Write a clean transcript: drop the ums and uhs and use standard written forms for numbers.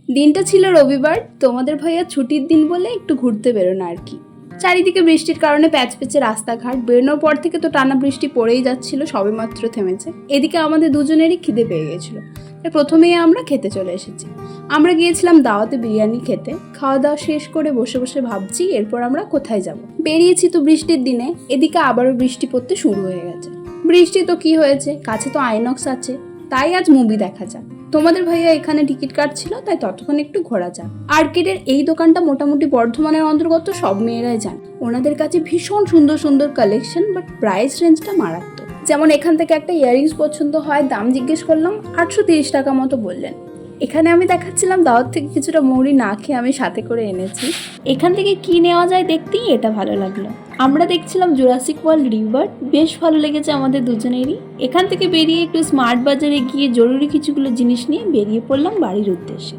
দিনটা ছিল রবিবার, তোমাদের ভাইয়া ছুটির দিন বলে একটু ঘুরতে বেরোনো আর কি। চারিদিকে বৃষ্টির কারণে প্যাচপ্যাচে রাস্তাঘাট, বেরোনোর পর থেকে তো টানা বৃষ্টি পড়েই যাচ্ছিল, সবেমাত্র থেমেছে। এদিকে আমাদের দুজনেরই খিদে পেয়ে গেছিলো, তাই প্রথমেই আমরা খেতে চলে এসেছি। আমরা গিয়েছিলাম দাওয়াতে বিরিয়ানি খেতে। খাওয়া দাওয়া শেষ করে বসে বসে ভাবছি এরপর আমরা কোথায় যাব। বেরিয়েছি তো বৃষ্টির দিনে, এদিকে আবারও বৃষ্টি পড়তে শুরু হয়ে গেছে। বৃষ্টি তো কি হয়েছে, কাছে তো আইনক্স আছে, তাই আজ মুভি দেখা যাক। তোমাদের ভাইয়া এখানে টিকিট কাটছিল, তাই ততক্ষণ একটু ঘোরা যাক। আর্কেডের এই দোকানটা মোটামুটি বর্ধমানের অন্তর্গত, সব মেয়েরাই জানে। ওনাদের কাছে ভীষণ সুন্দর সুন্দর কালেকশন, বাট প্রাইস রেঞ্জটা মারাত্মক। যেমন এখান থেকে একটা ইয়াররিংস পছন্দ হয়, দাম জিজ্ঞেস করলাম, 830 টাকা মতো বললেন। এখানে আমি দেখাচ্ছিলাম দাওয়াত থেকে কিছুটা মুড়ি না খেয়ে আমি সাথে করে এনেছি। এখান থেকে কি নেওয়া যায় দেখতেই এটা ভালো লাগলো। আমরা দেখছিলাম জুরাসিক ওয়ার্ল্ড রিভার, বেশ ভালো লেগেছে আমাদের দুজনেরই। এখান থেকে বেরিয়ে একটু স্মার্ট বাজারে গিয়ে জরুরি কিছুগুলো জিনিস নিয়ে বেরিয়ে পড়লাম বাড়ির উদ্দেশ্যে।